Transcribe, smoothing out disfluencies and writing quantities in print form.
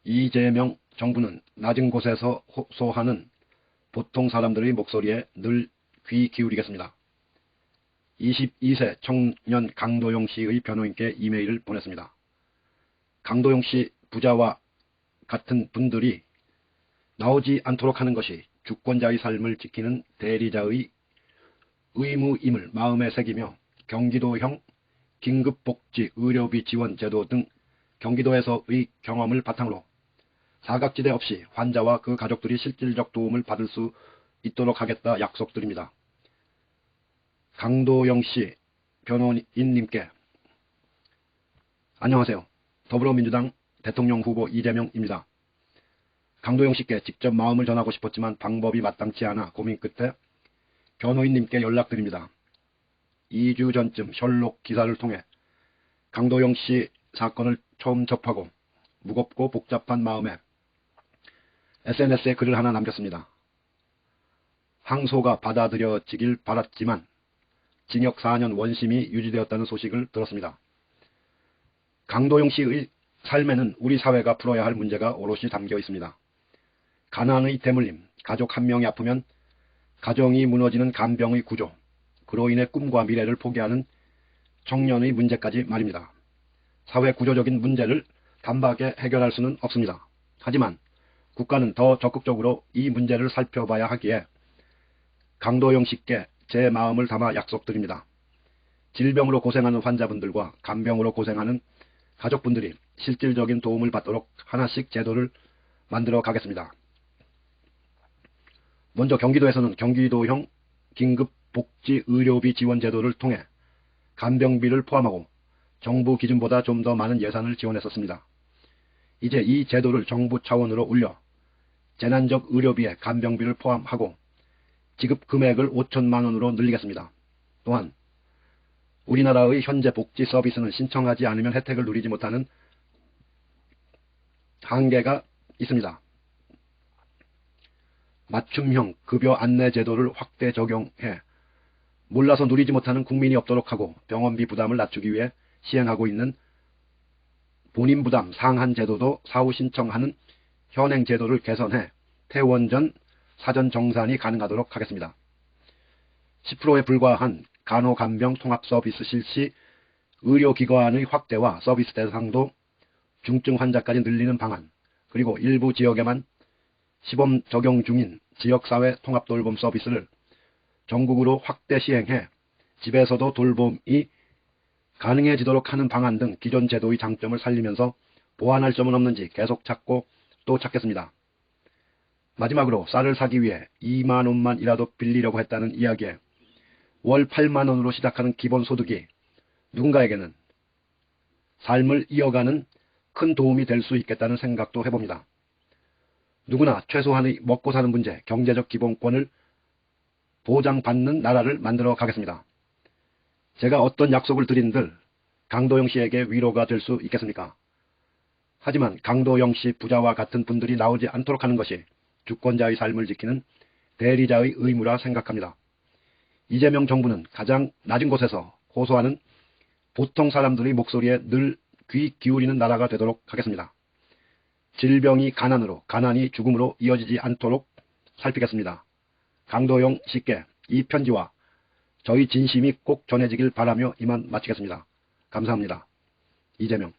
이재명 정부는 낮은 곳에서 호소하는 보통 사람들의 목소리에 늘 귀 기울이겠습니다. 22세 청년 강도용 씨의 변호인께 이메일을 보냈습니다. 강도용 씨 부자와 같은 분들이 나오지 않도록 하는 것이 주권자의 삶을 지키는 대리자의 의무임을 마음에 새기며 경기도형 긴급복지 의료비 지원 제도 등 경기도에서의 경험을 바탕으로 사각지대 없이 환자와 그 가족들이 실질적 도움을 받을 수 있도록 하겠다 약속드립니다. 강도영 씨 변호인님께 안녕하세요. 더불어민주당 대통령 후보 이재명입니다. 강도영 씨께 직접 마음을 전하고 싶었지만 방법이 마땅치 않아 고민 끝에 변호인님께 연락드립니다. 2주 전쯤 셜록 기사를 통해 강도영 씨 사건을 처음 접하고 무겁고 복잡한 마음에 SNS에 글을 하나 남겼습니다. 항소가 받아들여지길 바랐지만 징역 4년 원심이 유지되었다는 소식을 들었습니다. 강도용 씨의 삶에는 우리 사회가 풀어야 할 문제가 오롯이 담겨 있습니다. 가난의 대물림, 가족 한 명이 아프면 가정이 무너지는 간병의 구조, 그로 인해 꿈과 미래를 포기하는 청년의 문제까지 말입니다. 사회 구조적인 문제를 단박에 해결할 수는 없습니다. 하지만 국가는 더 적극적으로 이 문제를 살펴봐야 하기에 강도용 씨께 제 마음을 담아 약속드립니다. 질병으로 고생하는 환자분들과 간병으로 고생하는 가족분들이 실질적인 도움을 받도록 하나씩 제도를 만들어 가겠습니다. 먼저 경기도에서는 경기도형 긴급복지의료비 지원 제도를 통해 간병비를 포함하고 정부 기준보다 좀 더 많은 예산을 지원했었습니다. 이제 이 제도를 정부 차원으로 올려 재난적 의료비에 간병비를 포함하고 지급 금액을 5천만 원으로 늘리겠습니다. 또한 우리나라의 현재 복지 서비스는 신청하지 않으면 혜택을 누리지 못하는 한계가 있습니다. 맞춤형 급여 안내 제도를 확대 적용해 몰라서 누리지 못하는 국민이 없도록 하고 병원비 부담을 낮추기 위해 시행하고 있는 본인 부담 상한 제도도 사후 신청하는 현행 제도를 개선해 퇴원 전 사전 정산이 가능하도록 하겠습니다. 10%에 불과한 간호간병 통합 서비스 실시, 의료기관의 확대와 서비스 대상도 중증 환자까지 늘리는 방안, 그리고 일부 지역에만 시범 적용 중인 지역사회 통합돌봄 서비스를 전국으로 확대 시행해 집에서도 돌봄이 가능해지도록 하는 방안 등 기존 제도의 장점을 살리면서 보완할 점은 없는지 계속 찾고 또 찾겠습니다. 마지막으로 쌀을 사기 위해 2만 원만이라도 빌리려고 했다는 이야기에 월 8만 원으로 시작하는 기본소득이 누군가에게는 삶을 이어가는 큰 도움이 될 수 있겠다는 생각도 해봅니다. 누구나 최소한의 먹고 사는 문제, 경제적 기본권을 보장받는 나라를 만들어 가겠습니다. 제가 어떤 약속을 드린들 강도영 씨에게 위로가 될 수 있겠습니까? 하지만 강도영 씨 부자와 같은 분들이 나오지 않도록 하는 것이 주권자의 삶을 지키는 대리자의 의무라 생각합니다. 이재명 정부는 가장 낮은 곳에서 호소하는 보통 사람들의 목소리에 늘 귀 기울이는 나라가 되도록 하겠습니다. 질병이 가난으로, 가난이 죽음으로 이어지지 않도록 살피겠습니다. 강도영 씨께 이 편지와 저희 진심이 꼭 전해지길 바라며 이만 마치겠습니다. 감사합니다. 이재명.